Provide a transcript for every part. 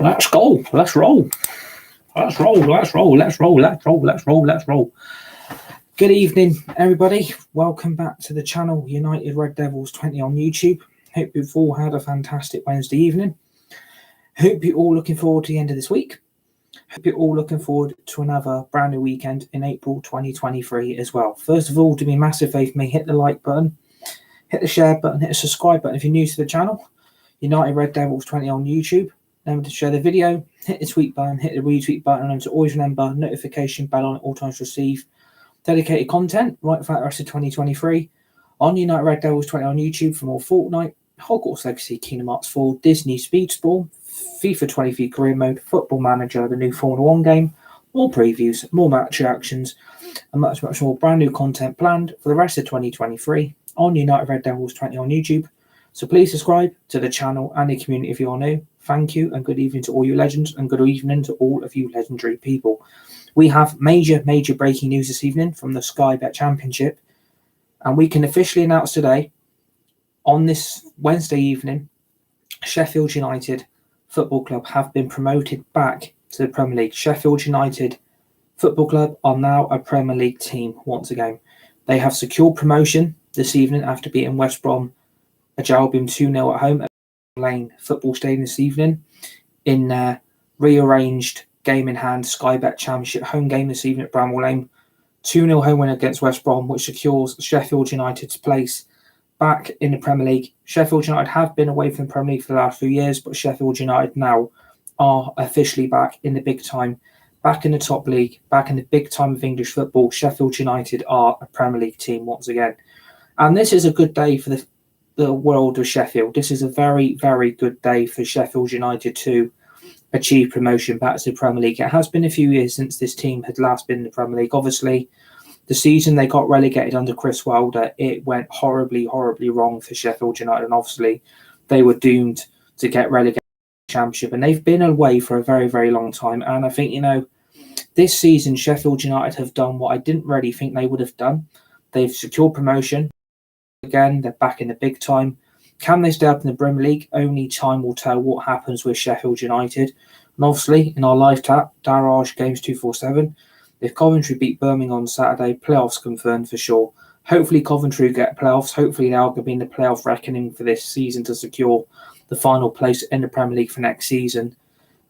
Let's go. Let's roll. Let's roll. Let's roll. Let's roll. Let's roll. Let's roll. Let's roll. Good evening, everybody. Welcome back to the channel, United Red Devils 20 on YouTube. Hope you've all had a fantastic Wednesday evening. Hope you're all looking forward to the end of this week. Hope you're all looking forward to another brand new weekend in April 2023 as well. First of all, do me a massive favour for me, hit the like button, hit the share button, hit the subscribe button if you're new to the channel. United Red Devils 20 on YouTube. Remember to share the video, hit the tweet button, hit the retweet button, and to always remember notification bell on at all times to receive dedicated content right throughout the rest of 2023 on United Red Devils 20 on YouTube for more Fortnite, Hogwarts Legacy, Kingdom Hearts 4, Disney Speed Sport, FIFA 23 Career Mode, Football Manager, the new Formula 1 game, more previews, more match reactions, and much more brand new content planned for the rest of 2023 on United Red Devils 20 on YouTube. So please subscribe to the channel and the community if you are new. Thank you and good evening to all you legends and good evening to all of you legendary people. We have major breaking news this evening from the Sky Bet Championship, and we can officially announce today on this Wednesday evening, Sheffield United Football Club have been promoted back to the Premier League. Sheffield United Football Club are now a Premier League team once again. They have secured promotion this evening after beating WestBrom Albion 2-0 at home at Lane Football Stadium this evening in rearranged game in hand Sky Bet Championship home game this evening at Bramall Lane. 2-0 home win against West Brom, which secures Sheffield United's place back in the Premier League. Sheffield United have been away from the Premier League for the last few years, but Sheffield United now are officially back in the big time, back in the top league, back in the big time of English football. Sheffield United are a Premier League team once again. And this is a good day for the world of Sheffield. This is a very good day for Sheffield United to achieve promotion back to the Premier League. It has been a few years since this team had last been in the Premier League. Obviously, the season they got relegated under Chris Wilder, it went horribly wrong for Sheffield United, and obviously they were doomed to get relegated to the Championship, and they've been away for a very long time. And I think, this season Sheffield United have done what I didn't really think they would have done. They've secured promotion. Again, they're back in the big time. Can they stay up in the Premier League? Only time will tell what happens with Sheffield United. And obviously, in our live tap, Darrage Games 247, if Coventry beat Birmingham on Saturday, playoffs confirmed for sure. Hopefully Coventry get playoffs. Hopefully they are going to be in the playoff reckoning for this season to secure the final place in the Premier League for next season.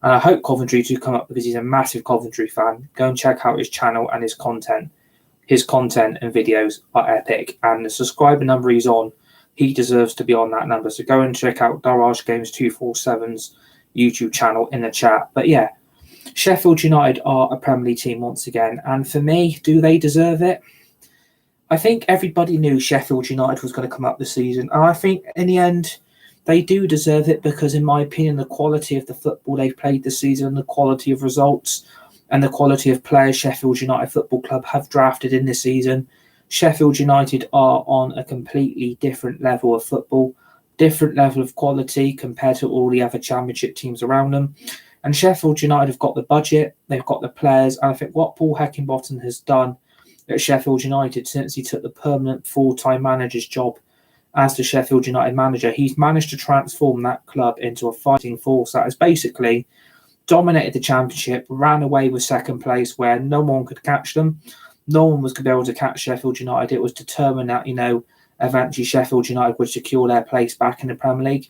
And I hope Coventry do come up because he's a massive Coventry fan. Go and check out his channel and his content. His content and videos are epic, and the subscriber number he's on, he deserves to be on that number. So go and check out Darrage Games 247's YouTube channel in the chat. But yeah, Sheffield United are a Premier League team once again, and for me, do they deserve it? I think everybody knew Sheffield United was going to come up this season, and I think in the end they do deserve it because, in my opinion, the quality of the football they've played this season, the quality of results, and the quality of players Sheffield United Football Club have drafted in this season, Sheffield United are on a completely different level of football, different level of quality compared to all the other Championship teams around them. And Sheffield United have got the budget, they've got the players, and I think what Paul Heckingbottom has done at Sheffield United since he took the permanent full-time manager's job as the Sheffield United manager, he's managed to transform that club into a fighting force that has basically dominated the Championship, ran away with second place where no one could catch them. No one was going to be able to catch Sheffield United. It was determined that, eventually Sheffield United would secure their place back in the Premier League.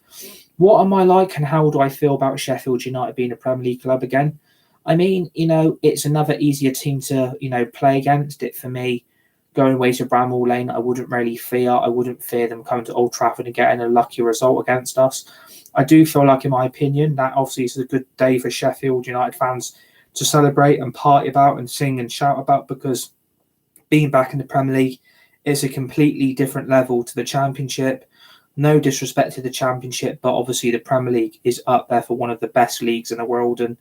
What am I like and how do I feel about Sheffield United being a Premier League club again? I mean, it's another easier team to, play against. It for me, going away to Bramall Lane, I wouldn't really fear. I wouldn't fear them coming to Old Trafford and getting a lucky result against us. I do feel like, in my opinion, that obviously is a good day for Sheffield United fans to celebrate and party about and sing and shout about, because being back in the Premier League is a completely different level to the Championship. No disrespect to the Championship, but obviously the Premier League is up there for one of the best leagues in the world. And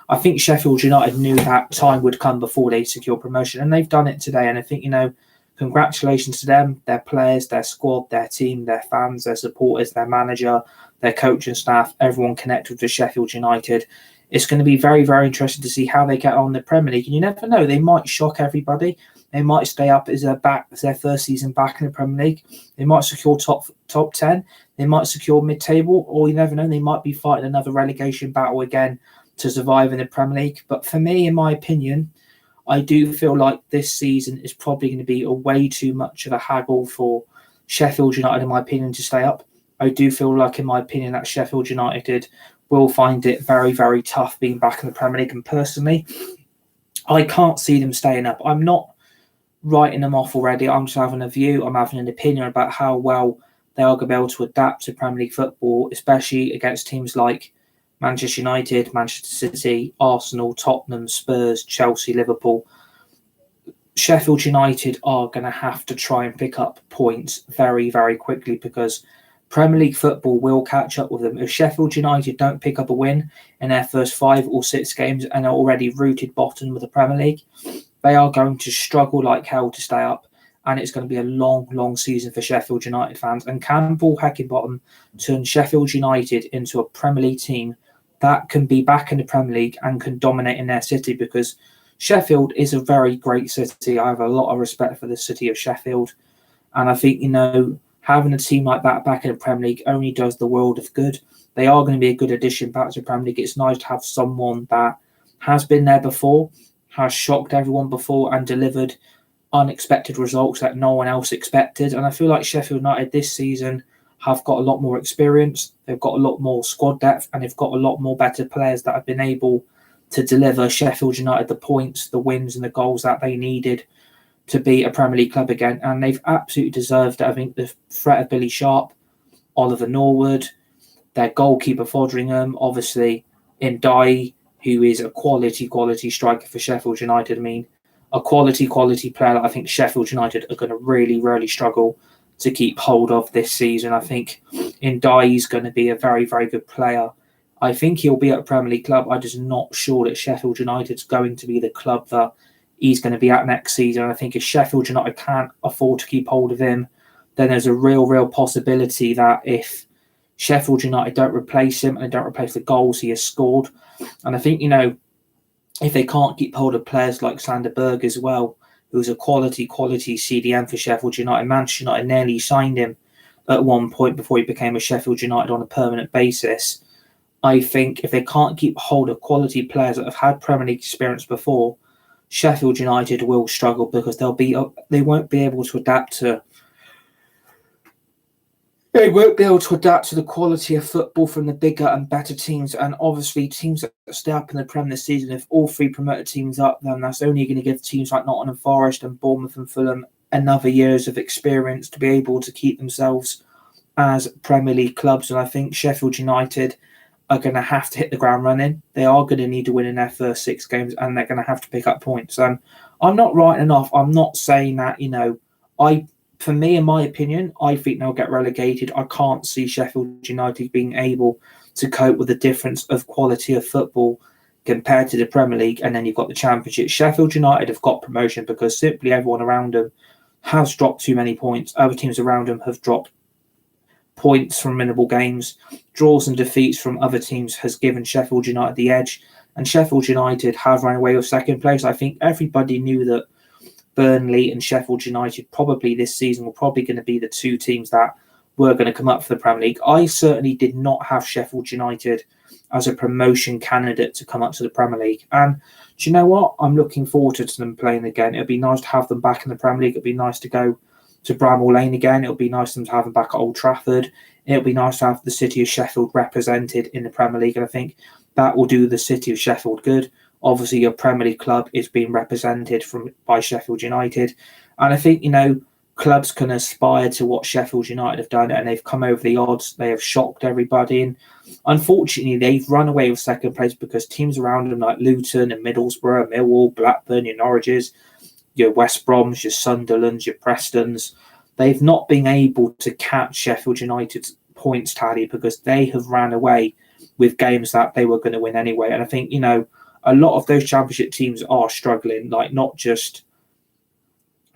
I think Sheffield United knew that time would come before they secure promotion, and they've done it today. And I think, congratulations to them, their players, their squad, their team, their fans, their supporters, their manager, their coaching staff, everyone connected with Sheffield United. It's going to be very interesting to see how they get on in the Premier League. And you never know, they might shock everybody. They might stay up as their first season back in the Premier League. They might secure top 10. they might secure mid-table, or you never know, they might be fighting another relegation battle again to survive in the Premier League. But for me, in my opinion, I do feel like this season is probably going to be a way too much of a haggle for Sheffield United, in my opinion, to stay up. I do feel like, in my opinion, that Sheffield United will find it very, very tough being back in the Premier League. And personally, I can't see them staying up. I'm not writing them off already. I'm just having a view. I'm having an opinion about how well they are going to be able to adapt to Premier League football, especially against teams like Manchester United, Manchester City, Arsenal, Tottenham, Spurs, Chelsea, Liverpool. Sheffield United are going to have to try and pick up points very, very quickly, because Premier League football will catch up with them. If Sheffield United don't pick up a win in their first 5 or 6 games and are already rooted bottom of the Premier League, they are going to struggle like hell to stay up. And it's going to be a long, long season for Sheffield United fans. And can Paul Heckingbottom turn Sheffield United into a Premier League team that can be back in the Premier League and can dominate in their city? Because Sheffield is a very great city. I have a lot of respect for the city of Sheffield. And I think, having a team like that back in the Premier League only does the world of good. They are going to be a good addition back to the Premier League. It's nice to have someone that has been there before, has shocked everyone before, and delivered unexpected results that no one else expected. And I feel like Sheffield United this season have got a lot more experience. They've got a lot more squad depth, and they've got a lot more better players that have been able to deliver Sheffield United the points, the wins, and the goals that they needed to be a Premier League club again. And they've absolutely deserved it. I think the threat of Billy Sharp, Oliver Norwood, their goalkeeper Foderingham, obviously Ndiaye, who is a quality striker for Sheffield United. I mean, a quality player that I think Sheffield United are going to really, really struggle to keep hold of this season. I think Ndiaye is going to be a very, very good player. I think he'll be at a Premier League club. I'm just not sure that Sheffield United's going to be the club that he's going to be at next season. I think if Sheffield United can't afford to keep hold of him, then there's a real possibility that if Sheffield United don't replace him and don't replace the goals he has scored, and I think, if they can't keep hold of players like Sander Berg as well, who's a quality CDM for Sheffield United, Manchester United nearly signed him at one point before he became a Sheffield United on a permanent basis. I think if they can't keep hold of quality players that have had Premier League experience before, Sheffield United will struggle, because they won't be able to adapt to the quality of football from the bigger and better teams. And obviously teams that stay up in the Premier this season, if all 3 promoted teams up, then that's only going to give teams like Nottingham Forest and Bournemouth and Fulham another years of experience to be able to keep themselves as Premier League clubs. And I think Sheffield United are going to have to hit the ground running. They are going to need to win in their first 6 games, and they're going to have to pick up points. And I'm not writing off. I'm not saying that, for me, in my opinion, I think they'll get relegated. I can't see Sheffield United being able to cope with the difference of quality of football compared to the Premier League. And then you've got the Championship. Sheffield United have got promotion because simply everyone around them has dropped too many points. Other teams around them have dropped points from winnable games. Draws and defeats from other teams has given Sheffield United the edge. And Sheffield United have run away with second place. I think everybody knew that Burnley and Sheffield United probably this season were probably going to be the 2 teams that were going to come up for the Premier League. I certainly did not have Sheffield United as a promotion candidate to come up to the Premier League. And do you know what? I'm looking forward to them playing again. It'll be nice to have them back in the Premier League. It'll be nice to go to Bramall Lane again. It'll be nice to have them back at Old Trafford. It'll be nice to have the city of Sheffield represented in the Premier League. And I think that will do the city of Sheffield good. Obviously, your Premier League club is being represented by Sheffield United. And I think, clubs can aspire to what Sheffield United have done, and they've come over the odds. They have shocked everybody. And unfortunately, they've run away with second place because teams around them like Luton and Middlesbrough, Millwall, Blackburn, your Norwiches, your West Broms, your Sunderlands, your Prestons, they've not been able to catch Sheffield United's points tally because they have ran away with games that they were going to win anyway. And I think, a lot of those Championship teams are struggling, like not just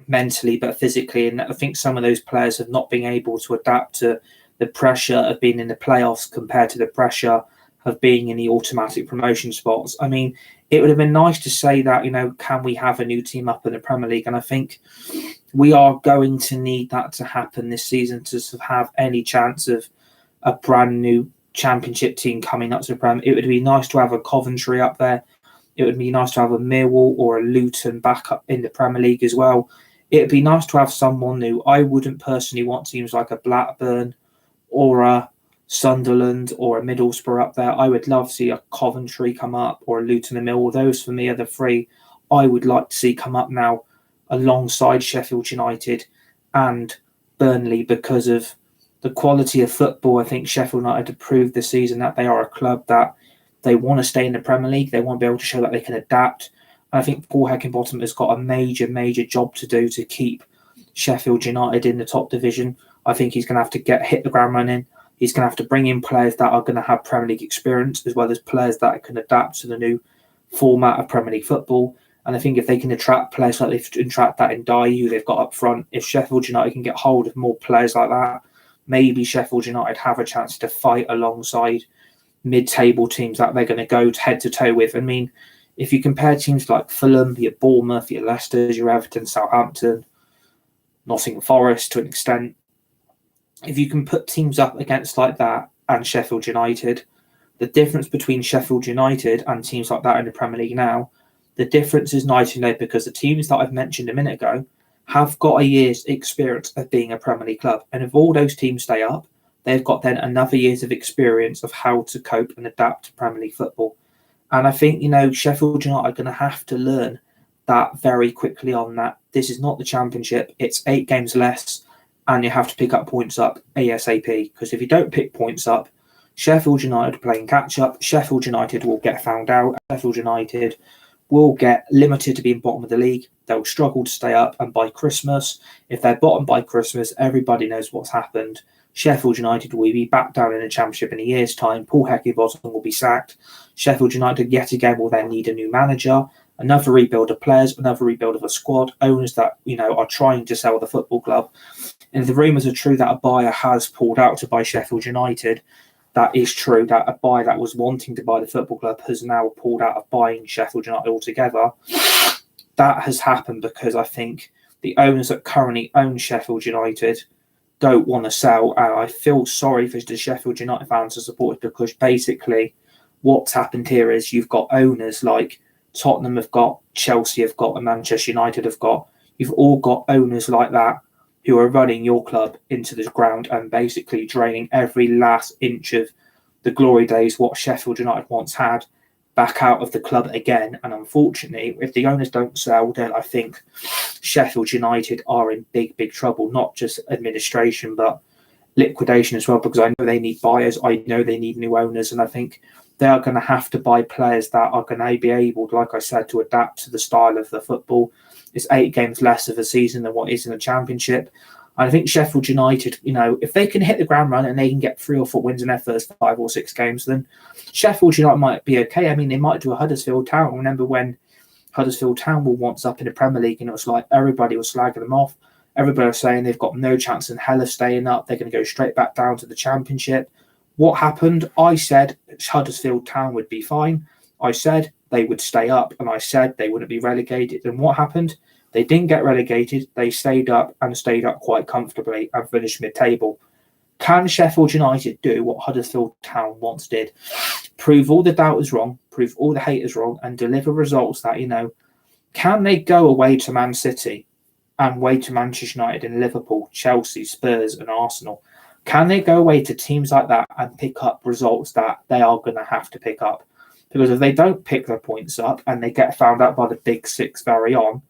mentally, but physically. And I think some of those players have not been able to adapt to the pressure of being in the playoffs compared to the pressure of being in the automatic promotion spots. I mean, it would have been nice to say that, can we have a new team up in the Premier League? And I think we are going to need that to happen this season to have any chance of a brand new Championship team coming up to the Prem. It would be nice to have a Coventry up there. It would be nice to have a Millwall or a Luton back up in the Premier League as well. It would be nice to have someone new. I wouldn't personally want teams like a Blackburn or a Sunderland or a Middlesbrough up there. I would love to see a Coventry come up or a Luton and Millwall. Those for me are the three I would like to see come up now alongside Sheffield United and Burnley because of the quality of football. I think Sheffield United have proved this season that they are a club that they want to stay in the Premier League. They want to be able to show that they can adapt. And I think Paul Heckingbottom has got a major, major job to do to keep Sheffield United in the top division. I think he's going to have to hit the ground running. He's going to have to bring in players that are going to have Premier League experience, as well as players that can adapt to the new format of Premier League football. And I think if they can attract players like they've attracted that in Dye, who they've got up front, if Sheffield United can get hold of more players like that, maybe Sheffield United have a chance to fight alongside mid-table teams that they're going to go head-to-toe with. I mean, if you compare teams like Fulham, your Bournemouth, your Leicester, your Everton, Southampton, Nottingham Forest to an extent, if you can put teams up against like that and Sheffield United, the difference between Sheffield United and teams like that in the Premier League now, the difference is night and day because the teams that I've mentioned a minute ago have got a year's experience of being a Premier League club. And if all those teams stay up, they've got then another year's of experience of how to cope and adapt to Premier League football. And I think, Sheffield United are going to have to learn that very quickly on that. This is not the Championship. It's 8 games less, and you have to pick up points up ASAP. Because if you don't pick points up, Sheffield United are playing catch-up. Sheffield United will get found out. Sheffield United will get limited to being bottom of the league. They'll struggle to stay up. And by Christmas, if they're bottom by Christmas, everybody knows what's happened. Sheffield United will be back down in the Championship in a year's time. Paul Heckingbottom will be sacked. Sheffield United yet again will then need a new manager, another rebuild of players, another rebuild of a squad, owners that are trying to sell the football club. And if the rumours are true that a buyer has pulled out to buy Sheffield United, that is true. That a buyer that was wanting to buy the football club has now pulled out of buying Sheffield United altogether. That has happened because I think the owners that currently own Sheffield United don't want to sell, and I feel sorry for the Sheffield United fans and supporters because basically what's happened here is you've got owners like Tottenham have got, Chelsea have got, and Manchester United have got. You've all got owners like that who are running your club into the ground and basically draining every last inch of the glory days what Sheffield United once had back out of the club again. And unfortunately, if the owners don't sell, then I think Sheffield United are in big, big trouble, not just administration, but liquidation as well, because I know they need buyers. I know they need new owners. And I think they are going to have to buy players that are going to be able, like I said, to adapt to the style of the football. It's 8 games less of a season than what is in the Championship. I think Sheffield United, if they can hit the ground running and they can get 3 or 4 wins in their first 5 or 6 games, then Sheffield United might be okay. I mean, they might do a Huddersfield Town. Remember when Huddersfield Town were once up in the Premier League and it was like everybody was slagging them off. Everybody was saying they've got no chance in hell of staying up. They're going to go straight back down to the Championship. What happened? I said Huddersfield Town would be fine. I said they would stay up and I said they wouldn't be relegated. And what happened? They didn't get relegated. They stayed up and stayed up quite comfortably and finished mid-table. Can Sheffield United do what Huddersfield Town once did? Prove all the doubters wrong, prove all the haters wrong, and deliver results that, can they go away to Man City and away to Manchester United and Liverpool, Chelsea, Spurs, and Arsenal? Can they go away to teams like that and pick up results that they are going to have to pick up? Because if they don't pick their points up and they get found out by the big 6 very on,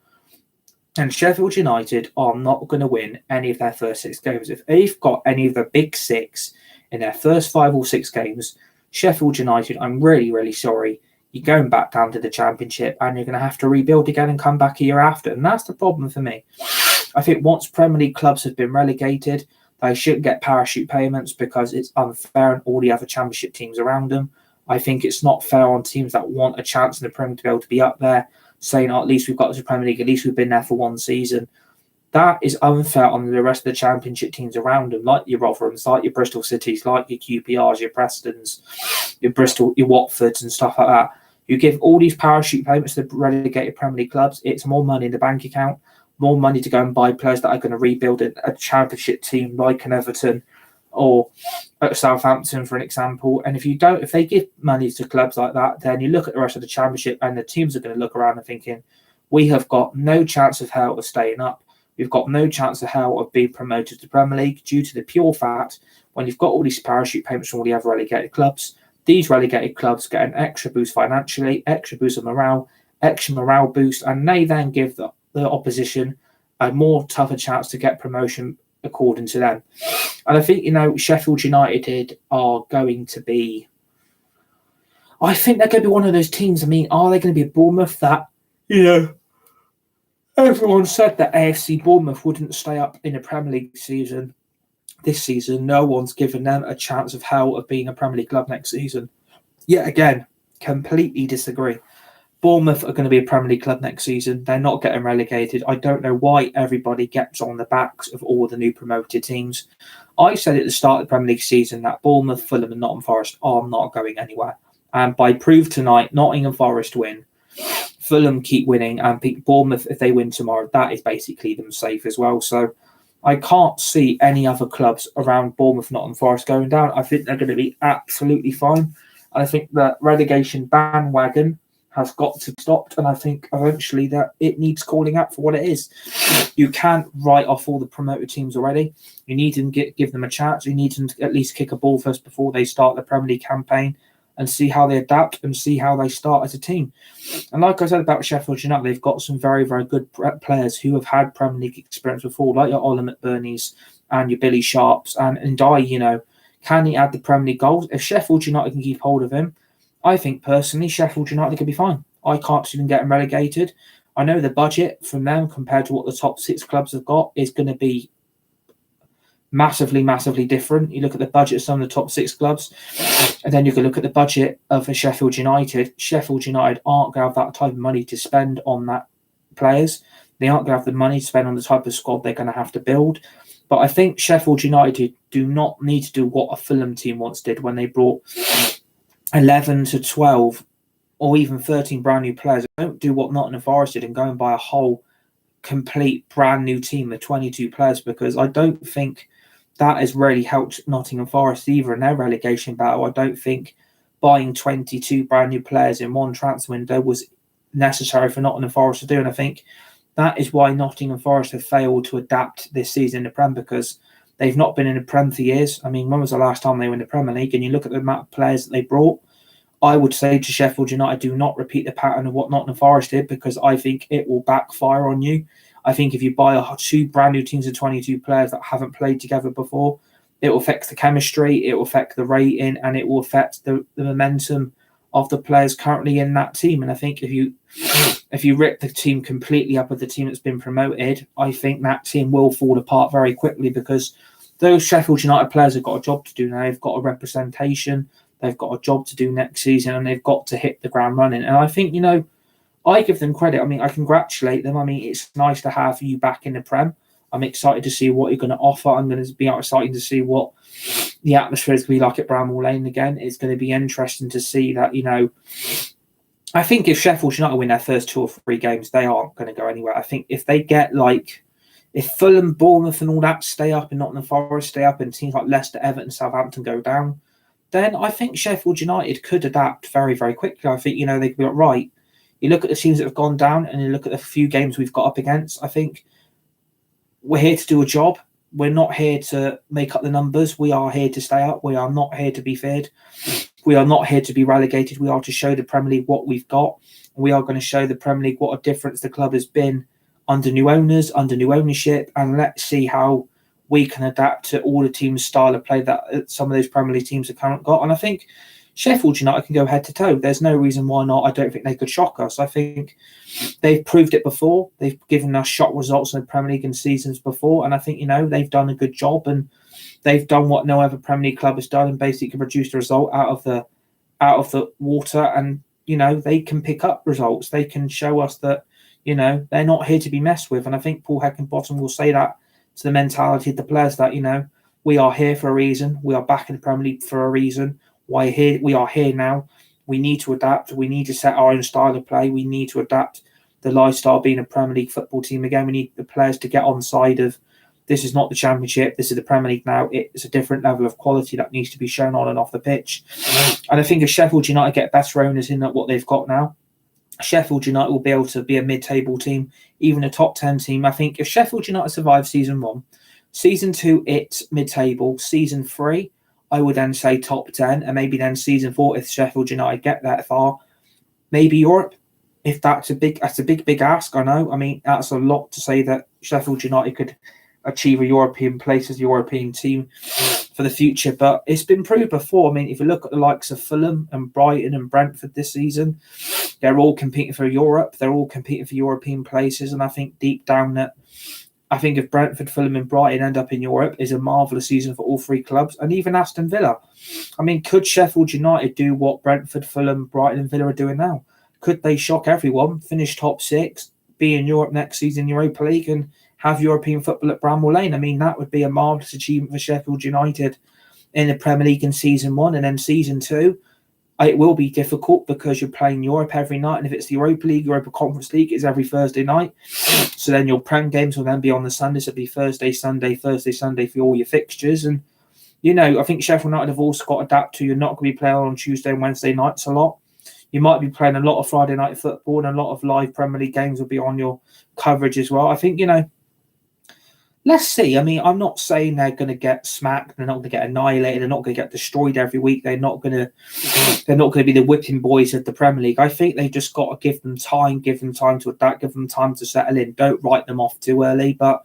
and Sheffield United are not going to win any of their first 6 games. If they've got any of the big 6 in their first 5 or 6 games, Sheffield United, I'm really, really sorry, you're going back down to the Championship and you're going to have to rebuild again and come back a year after. And that's the problem for me. I think once Premier League clubs have been relegated, they shouldn't get parachute payments because it's unfair on all the other Championship teams around them. I think it's not fair on teams that want a chance in the Premier League to be able to be up there, saying, at least we've got to the Premier League, at least we've been there for 1 season. That is unfair on the rest of the Championship teams around them, like your Rotherhams, like your Bristol Cities, like your QPRs, your Prestons, your Bristol, your Watfords and stuff like that. You give all these parachute payments to the relegated Premier League clubs, it's more money in the bank account, more money to go and buy players that are going to rebuild a Championship team like an Everton, or at Southampton, for an example. And if they give money to clubs like that, then you look at the rest of the Championship and the teams are going to look around and thinking, we have got no chance of hell of staying up. We've got no chance of hell of being promoted to the Premier League due to the pure fact when you've got all these parachute payments from all the other relegated clubs, these relegated clubs get an extra boost financially, extra boost of morale, extra morale boost, and they then give the opposition a more tougher chance to get promotion according to them. And I think, Sheffield United are going to be... I think they're going to be one of those teams. I mean, are they going to be a Bournemouth that, everyone said that AFC Bournemouth wouldn't stay up in the Premier League season this season? No one's given them a chance of hell of being a Premier League club next season. Yet again, completely disagree. Bournemouth are going to be a Premier League club next season. They're not getting relegated. I don't know why everybody gets on the backs of all the new promoted teams. I said at the start of the Premier League season that Bournemouth, Fulham and Nottingham Forest are not going anywhere. And by proof tonight, Nottingham Forest win. Fulham keep winning, and Bournemouth, if they win tomorrow, that is basically them safe as well. So I can't see any other clubs around Bournemouth, Nottingham Forest going down. I think they're going to be absolutely fine. And I think that relegation bandwagon has got to be stopped, and I think eventually that it needs calling out for what it is. You can't write off all the promoted teams already. You need to give them a chance. You need to at least kick a ball first before they start the Premier League campaign and see how they adapt and see how they start as a team. And like I said about Sheffield United, they've got some very, very good players who have had Premier League experience before, like your Ola McBurnies and your Billy Sharps and Ndiaye, can he add the Premier League goals? If Sheffield United can keep hold of him, I think personally Sheffield United could be fine. I can't see them getting relegated. I know the budget from them compared to what the top 6 clubs have got is going to be massively, massively different. You look at the budget of some of the top 6 clubs, and then you can look at the budget of a Sheffield United. Sheffield United aren't going to have that type of money to spend on that players. They aren't going to have the money to spend on the type of squad they're going to have to build. But I think Sheffield United do not need to do what a Fulham team once did when they brought 11 to 12 or even 13 brand new players. Don't do what Nottingham Forest did and go and buy a whole complete brand new team of 22 players, because I don't think that has really helped Nottingham Forest either in their relegation battle. I don't think buying 22 brand new players in one transfer window was necessary for Nottingham Forest to do. And I think that is why Nottingham Forest have failed to adapt this season in the Prem, because they've not been in the Prem for years. I mean, when was the last time they were in the Premier League? And you look at the amount of players that they brought, I would say to Sheffield United, do not repeat the pattern of what Nottingham Forest did, because I think it will backfire on you. I think if you buy 2 brand new teams of 22 players that haven't played together before, it will affect the chemistry, it will affect the rating, and it will affect the momentum of the players currently in that team. And I think if you rip the team completely up with the team that's been promoted, I think that team will fall apart very quickly, because those Sheffield United players have got a job to do now. They've got a representation, they've got a job to do next season, and they've got to hit the ground running. And I think, I give them credit. I mean, I congratulate them. I mean, it's nice to have you back in the Prem. I'm excited to see what you're going to offer. I'm going to be excited to see what the atmosphere is going to be like at Bramall Lane again. It's going to be interesting to see that, I think if Sheffield United win their first 2 or 3 games, they aren't going to go anywhere. I think if they get if Fulham, Bournemouth and all that stay up and Nottingham Forest stay up and teams like Leicester, Everton, Southampton go down, then I think Sheffield United could adapt very, very quickly. I think, they could be like, right, you look at the teams that have gone down and you look at the few games we've got up against, I think we're here to do a job. We're not here to make up the numbers. We are here to stay up. We are not here to be feared. We are not here to be relegated. We are to show the Premier League what we've got. We are going to show the Premier League what a difference the club has been under new owners, under new ownership, and let's see how we can adapt to all the teams' style of play that some of those Premier League teams have currently got. And I think Sheffield United can go head to toe. There's no reason why not. I don't think they could shock us. I think they've proved it before. They've given us shock results in the Premier League in seasons before. And I think, they've done a good job, and they've done what no other Premier League club has done and basically produced a result out of the water. And, they can pick up results. They can show us that, they're not here to be messed with. And I think Paul Heckingbottom will say that to the mentality of the players that, we are here for a reason. We are back in the Premier League for a reason. We are here now. We need to adapt. We need to set our own style of play. We need to adapt the lifestyle being a Premier League football team again. We need the players to get on side of this is not the Championship. This is the Premier League now. It's a different level of quality that needs to be shown on and off the pitch. And I think if Sheffield United get better owners in what they've got now, Sheffield United will be able to be a mid-table team, even a top 10 team. I think if Sheffield United survive season 1, season 2, it's mid-table. Season 3, I would then say top 10, and maybe then season 4, if Sheffield United get that far, maybe Europe. If that's a big ask, I know. I mean, that's a lot to say that Sheffield United could achieve a European place as a European team for the future. But it's been proved before. I mean, if you look at the likes of Fulham and Brighton and Brentford this season, they're all competing for Europe. They're all competing for European places. And I think deep down that, I think if Brentford, Fulham and Brighton end up in Europe, is a marvellous season for all 3 clubs. And even Aston Villa. I mean, could Sheffield United do what Brentford, Fulham, Brighton and Villa are doing now? Could they shock everyone, finish top 6, be in Europe next season, Europa League, and have European football at Bramall Lane? I mean, that would be a marvellous achievement for Sheffield United in the Premier League in season 1. And then season 2, it will be difficult because you're playing Europe every night. And if it's the Europa League, Europa Conference League, it's every Thursday night. So then your Prem games will then be on the Sundays. It'll be Thursday, Sunday for all your fixtures. And, you know, I think Sheffield United have also got to adapt to, you're not going to be playing on Tuesday and Wednesday nights a lot. You might be playing a lot of Friday night football, and a lot of live Premier League games will be on your coverage as well. I think, you know, let's see. I mean, I'm not saying they're going to get smacked. They're not going to get annihilated. They're not going to get destroyed every week. They're not going to be the whipping boys of the Premier League. I think they've just got to give them time to adapt, give them time to settle in. Don't write them off too early. But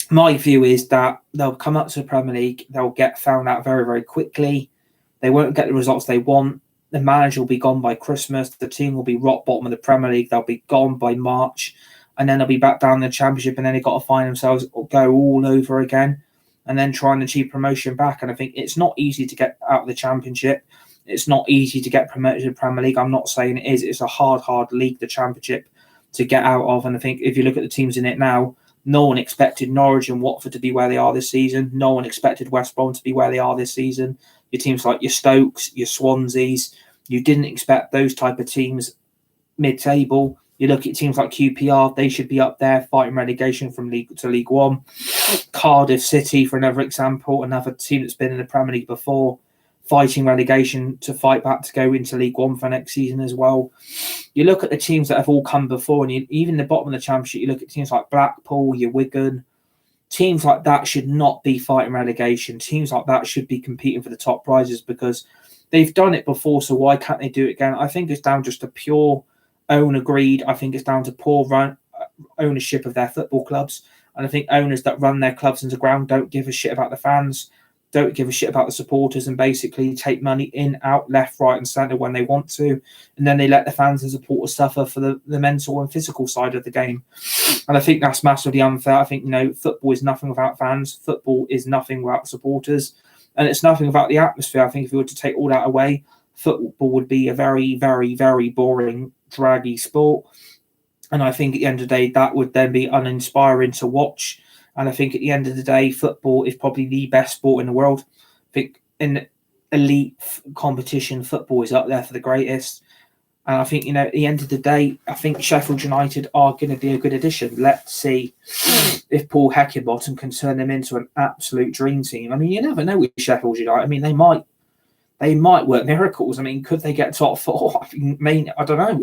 my view is that they'll come up to the Premier League. They'll get found out very, very quickly. They won't get the results they want. The manager will be gone by Christmas. The team will be rock bottom of the Premier League. They'll be gone by March. And then they'll be back down in the Championship. And then they've got to find themselves go all over again and then try and achieve promotion back. And I think it's not easy to get out of the Championship. It's not easy to get promoted to the Premier League. I'm not saying it is. It's a hard league, the Championship, to get out of. And I think if you look at the teams in it now, no one expected Norwich and Watford to be where they are this season. No one expected West Brom to be where they are this season. Your teams like your Stokes, your Swanseas, you didn't expect those type of teams mid-table. You look at teams like QPR, they should be up there fighting relegation from League to League One. Cardiff City, for another example, another team that's been in the Premier League before, fighting relegation to fight back to go into League One for next season as well. You look at the teams that have all come before, and even the bottom of the Championship, you look at teams like Blackpool, your Wigan. Teams like that should not be fighting relegation. Teams like that should be competing for the top prizes because they've done it before, so why can't they do it again? I think it's down just to pure owner greed. I think it's down to poor ownership of their football clubs. And I think owners that run their clubs into the ground don't give a shit about the fans, don't give a shit about the supporters, and basically take money in, out, left, right and centre when they want to. And then they let the fans and supporters suffer for the mental and physical side of the game. And I think that's massively unfair. I think, you know, football is nothing without fans. Football is nothing without supporters. And it's nothing about the atmosphere. I think if we were to take all that away, football would be a very, very, very boring, draggy sport. And I think at the end of the day, that would then be uninspiring to watch. And I think at the end of the day, football is probably the best sport in the world. I think in elite competition, football is up there for the greatest. And I think, you know, at the end of the day, I think Sheffield United are going to be a good addition. Let's see if Paul Heckingbottom can turn them into an absolute dream team. I mean, you never know with Sheffield United. I mean, they might work miracles. I mean, could they get top 4? I don't know.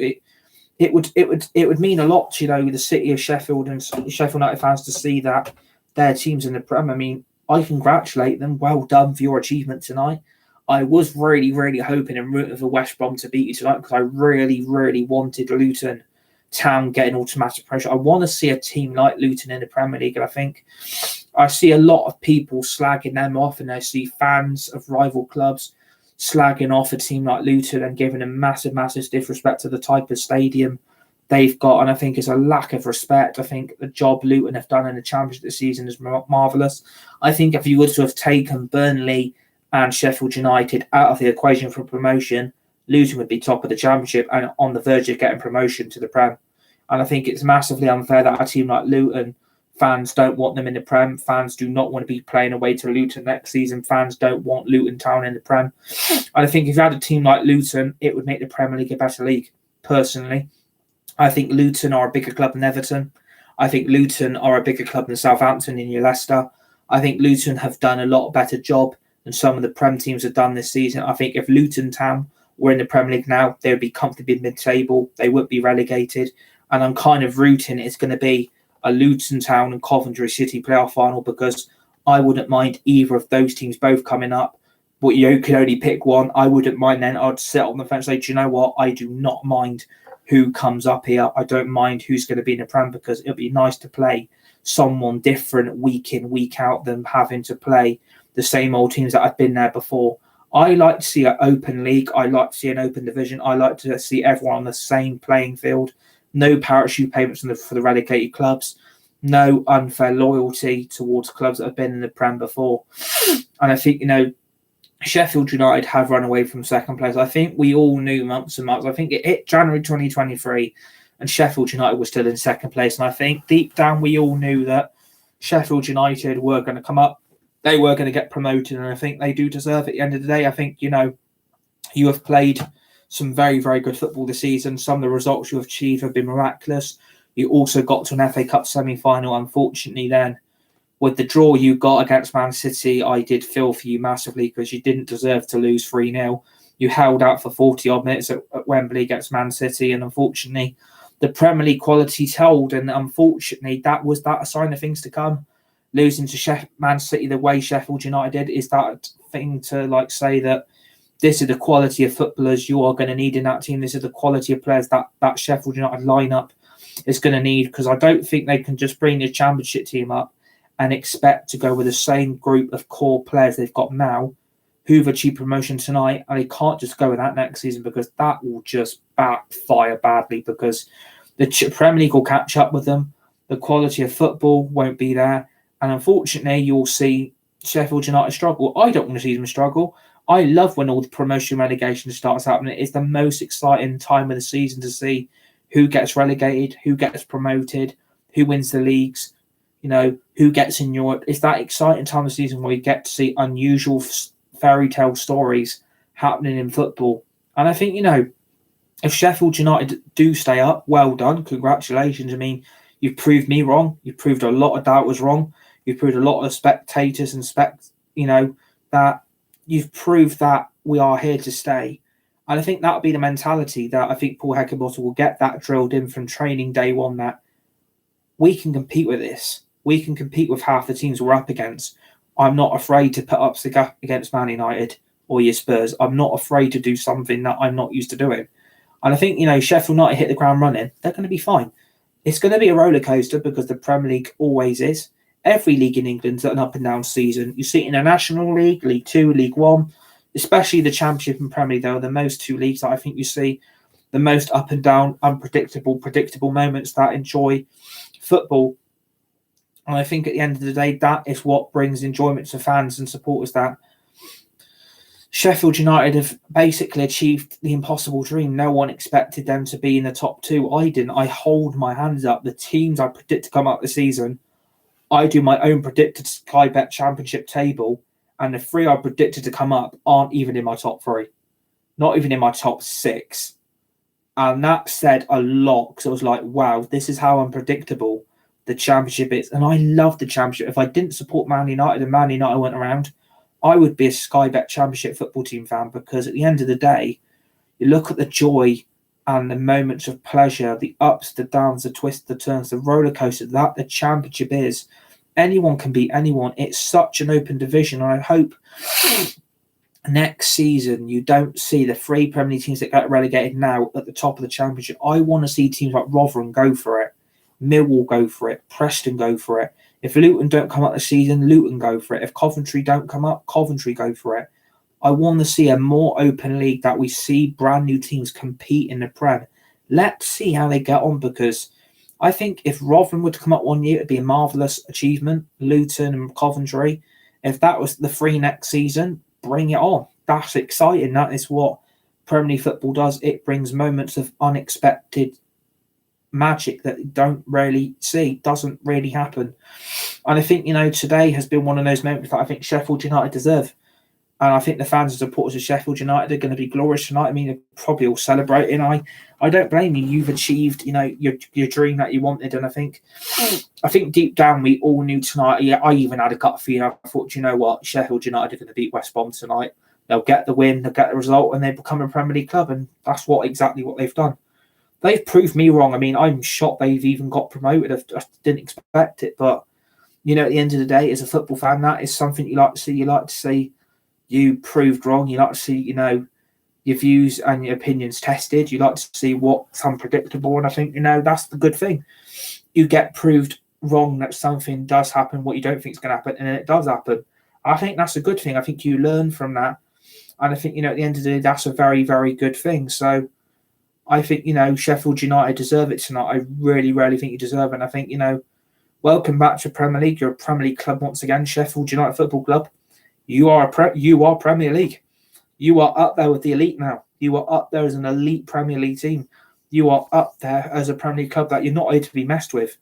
It would mean a lot, you know, the city of Sheffield and Sheffield United fans to see that their teams in the Prem. I mean, I congratulate them. Well done for your achievement tonight. I was really, really hoping and rooting for West Brom to beat you tonight because I really, really wanted Luton Town getting automatic pressure. I want to see a team like Luton in the Premier League, and I think I see a lot of people slagging them off, and I see fans of rival clubs slagging off a team like Luton and giving them massive, massive disrespect to the type of stadium they've got. And I think it's a lack of respect. I think the job Luton have done in the Championship this season is marvellous. I think if you were to have taken Burnley and Sheffield United out of the equation for promotion, Luton would be top of the Championship and on the verge of getting promotion to the Prem. And I think it's massively unfair that a team like Luton, fans don't want them in the Prem. Fans do not want to be playing away to Luton next season. Fans don't want Luton Town in the Prem. And I think if you had a team like Luton, it would make the Premier League a better league, personally. I think Luton are a bigger club than Everton. I think Luton are a bigger club than Southampton and Leicester. I think Luton have done a lot better job than some of the Prem teams have done this season. I think if Luton Town were in the Premier League now, they would be comfortably mid-table. They wouldn't be relegated. And I'm kind of rooting it's going to be a Luton Town and Coventry City playoff final, because I wouldn't mind either of those teams both coming up. But you can only pick one. I wouldn't mind then. I'd sit on the fence and say, do you know what? I do not mind who comes up here. I don't mind who's going to be in the Prem, because it'll be nice to play someone different week in, week out than having to play the same old teams that have been there before. I like to see an open league. I like to see an open division. I like to see everyone on the same playing field. No parachute payments for the relegated clubs. No unfair loyalty towards clubs that have been in the Prem before. And I think, Sheffield United have run away from second place. I think we all knew months and months. I think it hit January 2023 and Sheffield United was still in second place. And I think deep down we all knew that Sheffield United were going to come up. They were going to get promoted, and I think they do deserve it at the end of the day. I think, you have played some very, very good football this season. Some of the results you have achieved have been miraculous. You also got to an FA Cup semi-final. Unfortunately, then, with the draw you got against Man City, I did feel for you massively, because you didn't deserve to lose 3-0. You held out for 40-odd minutes at Wembley against Man City, and unfortunately, the Premier League quality told, and unfortunately, that was a sign of things to come. Losing to Man City the way Sheffield United did is that thing to say that this is the quality of footballers you are going to need in that team. This is the quality of players that Sheffield United lineup is going to need, because I don't think they can just bring the Championship team up and expect to go with the same group of core players they've got now who've achieved promotion tonight, and they can't just go with that next season, because that will just backfire badly, because the Premier League will catch up with them. The quality of football won't be there. And unfortunately, you'll see Sheffield United struggle. I don't want to see them struggle. I love when all the promotion relegation starts happening. It's the most exciting time of the season to see who gets relegated, who gets promoted, who wins the leagues, who gets in Europe. It's that exciting time of the season where you get to see unusual fairy tale stories happening in football. And I think, if Sheffield United do stay up, well done. Congratulations. I mean, you've proved me wrong. You've proved a lot of doubters wrong. You've proved a lot of spectators and that you've proved that we are here to stay. And I think that'll be the mentality that I think Paul Heckingbottom will get that drilled in from training day one, that we can compete with this. We can compete with half the teams we're up against. I'm not afraid to put up the gap against Man United or your Spurs. I'm not afraid to do something that I'm not used to doing. And I think, Sheffield United hit the ground running. They're going to be fine. It's going to be a roller coaster, because the Premier League always is. Every league in England's an up and down season. You see it in the National League, League 2, League 1, especially the Championship and Premier League. They are the most two leagues that I think you see the most up and down, predictable moments that enjoy football. And I think at the end of the day, that is what brings enjoyment to fans and supporters, that Sheffield United have basically achieved the impossible dream. No one expected them to be in the top two. I didn't. I hold my hands up. The teams I predict to come up this season, I do my own predicted Sky Bet Championship table, and the three I predicted to come up aren't even in my top three. Not even in my top six. And that said a lot, because I was like, wow, this is how unpredictable the Championship is. And I love the Championship. If I didn't support Man United and Man United went around, I would be a Sky Bet Championship football team fan, because at the end of the day, you look at the joy and the moments of pleasure, the ups, the downs, the twists, the turns, the roller coaster that the Championship is. Anyone can beat anyone. It's such an open division. And I hope next season you don't see the three Premier League teams that get relegated now at the top of the Championship. I want to see teams like Rotherham go for it, Millwall go for it, Preston go for it. If Luton don't come up this season, Luton go for it. If Coventry don't come up, Coventry go for it. I want to see a more open league, that we see brand new teams compete in the Prem. Let's see how they get on, because I think if Rotherham would come up one year, it'd be a marvellous achievement. Luton and Coventry. If that was the three next season, bring it on. That's exciting. That is what Premier League football does. It brings moments of unexpected magic that you don't really see, doesn't really happen. And I think, today has been one of those moments that I think Sheffield United deserve. And I think the fans and supporters of Sheffield United are going to be glorious tonight. I mean, they're probably all celebrating. I don't blame you. You've achieved, your dream that you wanted. And I think deep down we all knew tonight. Yeah, I even had a gut feeling. I thought, you know what, Sheffield United are going to beat West Brom tonight. They'll get the win, they'll get the result, and they become a Premier League club. And that's exactly what they've done. They've proved me wrong. I mean, I'm shocked they've even got promoted. I didn't expect it, but at the end of the day, as a football fan, that is something you like to see. You like to see you proved wrong. You like to see, your views and your opinions tested. You like to see what's unpredictable. And I think, that's the good thing. You get proved wrong that something does happen, what you don't think is going to happen, and then it does happen. I think that's a good thing. I think you learn from that. And I think, at the end of the day, that's a very, very good thing. So I think, Sheffield United deserve it tonight. I really, really think you deserve it. And I think, welcome back to Premier League. You're a Premier League club once again, Sheffield United Football Club. You are Premier League. You are up there with the elite now. You are up there as an elite Premier League team. You are up there as a Premier League club that you're not here to be messed with.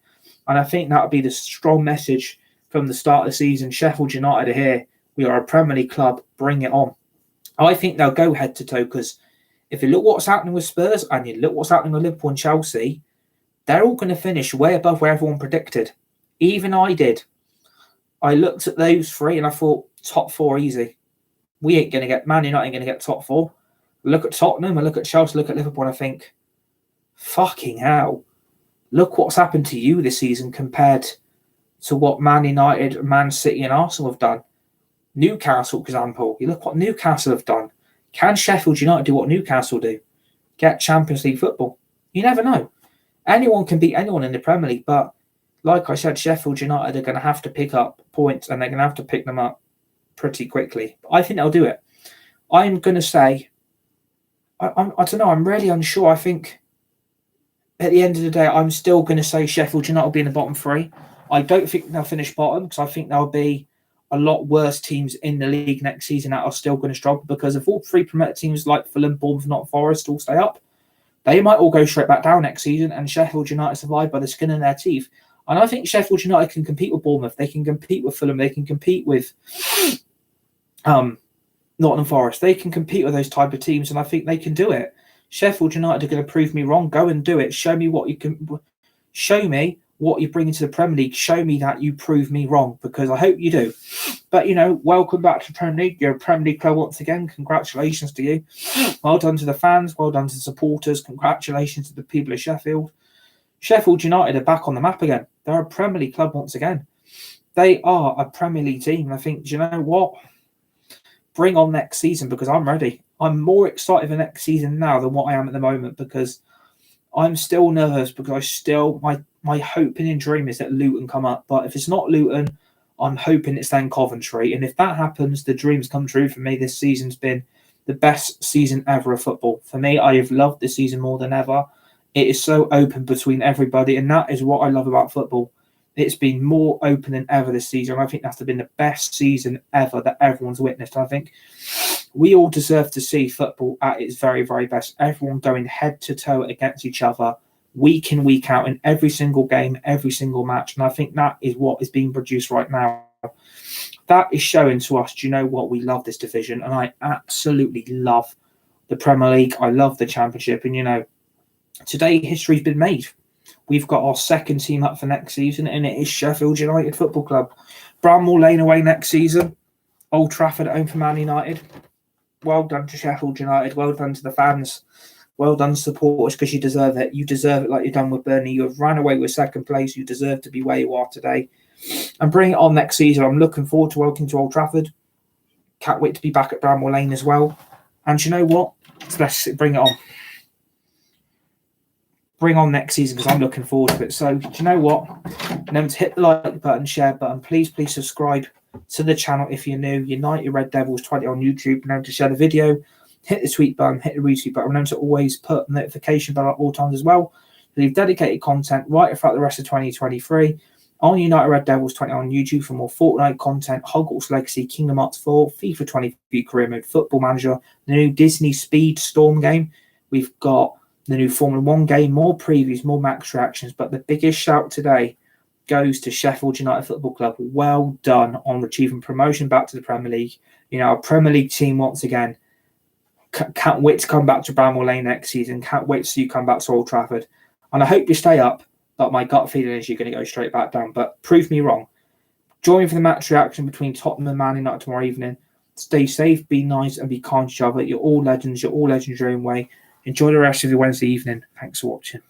And I think that would be the strong message from the start of the season. Sheffield United are here. We are a Premier League club. Bring it on. I think they'll go head to toe, because if you look what's happening with Spurs and you look what's happening with Liverpool and Chelsea, they're all going to finish way above where everyone predicted. Even I did. I looked at those three and I thought, top four easy. We ain't going to get, Man United ain't going to get top four. Look at Tottenham, I look at Chelsea, look at Liverpool, and I think, fucking hell. Look what's happened to you this season compared to what Man United, Man City and Arsenal have done. Newcastle, for example. You look what Newcastle have done. Can Sheffield United do what Newcastle do? Get Champions League football? You never know. Anyone can beat anyone in the Premier League, but like I said, Sheffield United are going to have to pick up points, and they're going to have to pick them up pretty quickly. I think they'll do it. I'm going to say, I don't know, I'm really unsure. I think at the end of the day, I'm still going to say Sheffield United will be in the bottom three. I don't think they'll finish bottom, because I think there'll be a lot worse teams in the league next season that are still going to struggle, because if all three promoted teams like Fulham, Bournemouth, Nottingham Forest all stay up, they might all go straight back down next season, and Sheffield United survive by the skin of their teeth. And I think Sheffield United can compete with Bournemouth. They can compete with Fulham. They can compete with Nottingham Forest. They can compete with those type of teams, and I think they can do it. Sheffield United are going to prove me wrong. Go and do it. Show me what you can. Show me what you bring into the Premier League. Show me that you prove me wrong, because I hope you do. But, welcome back to the Premier League. You're a Premier League club once again. Congratulations to you. Well done to the fans. Well done to the supporters. Congratulations to the people of Sheffield. Sheffield United are back on the map again. They're a Premier League club once again. They are a Premier League team. And I think, do you know what? Bring on next season, because I'm ready. I'm more excited for next season now than what I am at the moment, because I'm still nervous, because my hope and dream is that Luton come up. But if it's not Luton, I'm hoping it's then Coventry. And if that happens, the dreams come true for me. This season's been the best season ever of football. For me, I have loved this season more than ever. It is so open between everybody, and that is what I love about football. It's been more open than ever this season. I think that's been the best season ever that everyone's witnessed. I think we all deserve to see football at its very, very best. Everyone going head to toe against each other, week in, week out, in every single game, every single match. And I think that is what is being produced right now. That is showing to us, do you know what? We love this division, and I absolutely love the Premier League. I love the Championship, and today history's been made. We've got our second team up for next season, and it is Sheffield United Football Club. Bramall Lane away next season. Old Trafford at home for Man United. Well done to Sheffield United. Well done to the fans. Well done, supporters, because you deserve it. You deserve it like you've done with Burnley. You have ran away with second place. You deserve to be where you are today. And bring it on next season. I'm looking forward to welcoming to Old Trafford. Can't wait to be back at Bramall Lane as well. And you know what? Let's bring it on. Bring on next season, because I'm looking forward to it. So, do you know what? Remember to hit the like button, share button. Please subscribe to the channel if you're new. United Red Devils 20 on YouTube. Remember to share the video. Hit the tweet button. Hit the retweet button. Remember to always put a notification bell at all times as well. Leave dedicated content right throughout the rest of 2023 on United Red Devils 20 on YouTube for more Fortnite content, Hogwarts Legacy, Kingdom Hearts 4, FIFA 23 Career Mode, Football Manager, the new Disney Speed Storm game. We've got the new Formula 1 game, more previews, more max reactions. But the biggest shout today goes to Sheffield United Football Club. Well done on achieving promotion back to the Premier League. Our Premier League team once again. Can't wait to come back to Bramall Lane next season. Can't wait to see you come back to Old Trafford. And I hope you stay up, but my gut feeling is you're going to go straight back down. But prove me wrong. Join for the match reaction between Tottenham and Man United tomorrow evening. Stay safe, be nice, and be kind to each other. You're all legends. You're all legends your own way. Enjoy the rest of your Wednesday evening. Thanks for watching.